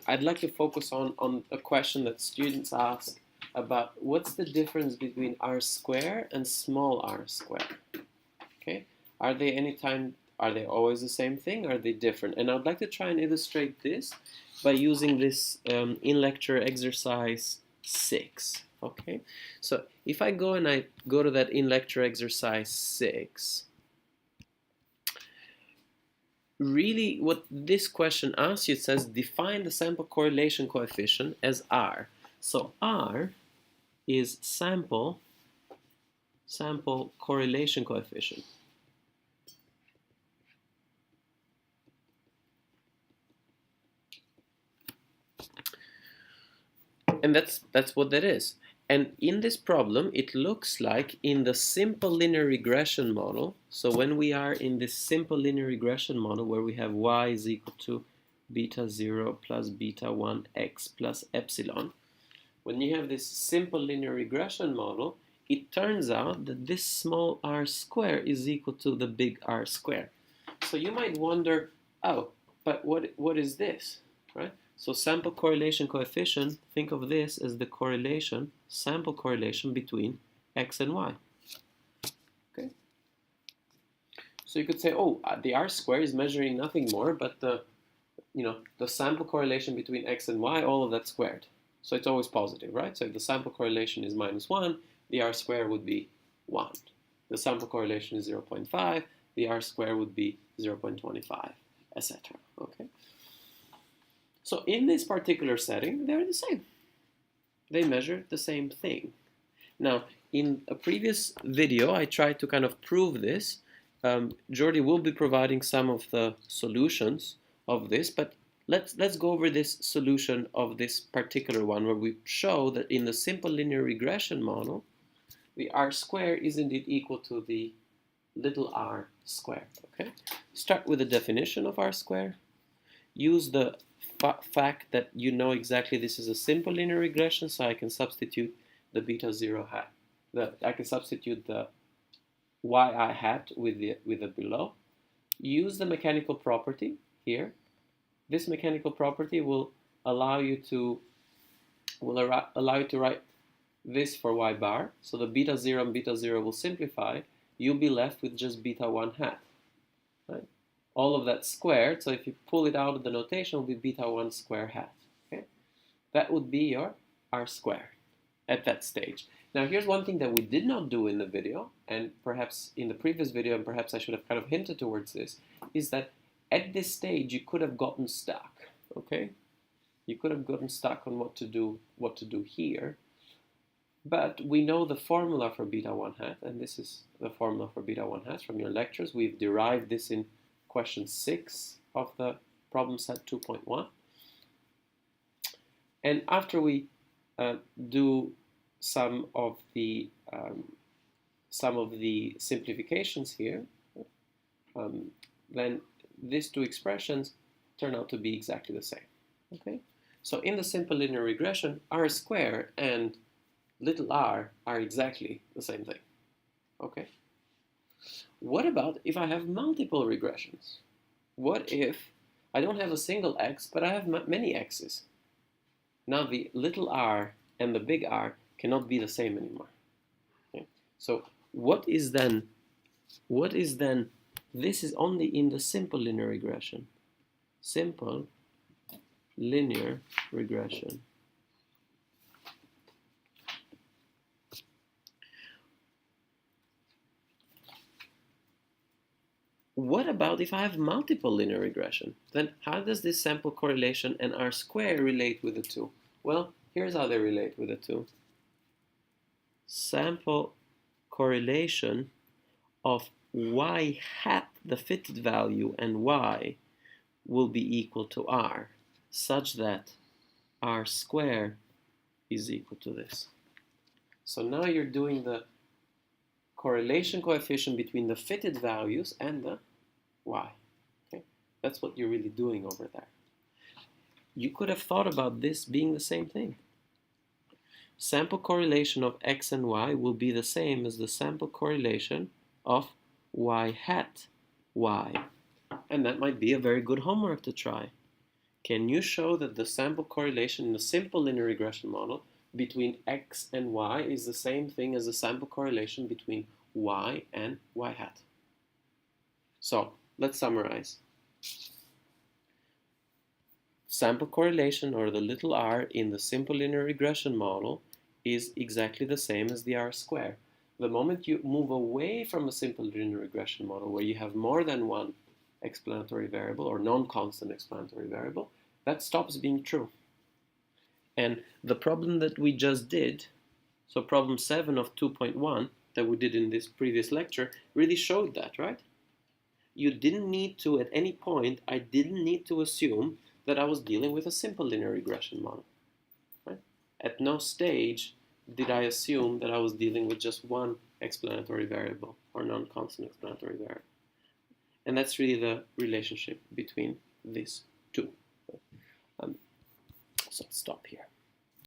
I'd like to focus on a question that students ask about what's the difference between r square and small r square. Okay, are they always the same thing? Are they different? And I'd like to try and illustrate this by using this in lecture exercise 6. Okay, so if I go to that in lecture exercise 6, really what this question asks you, it says define the sample correlation coefficient as R. So R is sample correlation coefficient. And that's what that is. And in this problem, it looks like in the simple linear regression model, so when we are in this simple linear regression model where we have y is equal to beta 0 plus beta 1 x plus epsilon, when you have this simple linear regression model, it turns out that this small r square is equal to the big R square. So you might wonder, oh, but what is this, right? So sample correlation coefficient, think of this as the correlation, sample correlation between x and y. Okay. So you could say, oh, the R square is measuring nothing more but the sample correlation between x and y, all of that squared. So it's always positive, right? So if the sample correlation is -1, the R square would be 1. The sample correlation is 0.5, the R square would be 0.25, etc. Okay. So in this particular setting, they're the same. They measure the same thing. Now, in a previous video, I tried to kind of prove this. Jordi will be providing some of the solutions of this, but let's go over this solution of this particular one where we show that in the simple linear regression model, the R square is indeed equal to the little r squared. Okay? Start with the definition of R square. Use the fact that you know exactly this is a simple linear regression, so I can substitute the beta 0 hat. I can substitute the yi hat with the below. Use the mechanical property here. This mechanical property will allow you to write this for y bar. So the beta 0 and beta 0 will simplify. You'll be left with just beta 1 hat. Right? All of that squared, so if you pull it out of the notation, it will be beta 1 square hat. Okay? That would be your R squared at that stage. Now here's one thing that we did not do in the video, and perhaps in the previous video, and perhaps I should have kind of hinted towards this, is that at this stage you could have gotten stuck. Okay? You could have gotten stuck on what to do here. But we know the formula for beta 1 hat, and this is the formula for beta 1 hat from your lectures. We've derived this in question 6 of the problem set 2.1. And after we do some of the simplifications here, then these two expressions turn out to be exactly the same. Okay? So in the simple linear regression, R squared and little r are exactly the same thing. Okay? What about if I have multiple regressions? What if I don't have a single x, but I have many x's? Now the little r and the big R cannot be the same anymore. Okay? So what is then, this is only in the simple linear regression. Simple linear regression. What about if I have multiple linear regression? Then how does this sample correlation and R squared relate with the two? Well, here's how they relate with the two. Sample correlation of y hat, the fitted value, and y will be equal to R, such that R squared is equal to this. So now you're doing the correlation coefficient between the fitted values and the y. Okay? That's what you're really doing over there. You could have thought about this being the same thing. Sample correlation of x and y will be the same as the sample correlation of y hat y. And that might be a very good homework to try. Can you show that the sample correlation in a simple linear regression model between x and y is the same thing as the sample correlation between y and y hat? So let's summarize. Sample correlation, or the little r, in the simple linear regression model is exactly the same as the r square. The moment you move away from a simple linear regression model where you have more than one explanatory variable or non-constant explanatory variable, that stops being true. And the problem that we just did, so problem 7 of 2.1 that we did in this previous lecture, really showed that, right? You didn't need to, at any point, I didn't need to assume that I was dealing with a simple linear regression model. Right? At no stage did I assume that I was dealing with just one explanatory variable or non-constant explanatory variable. And that's really the relationship between these two. So let's stop here.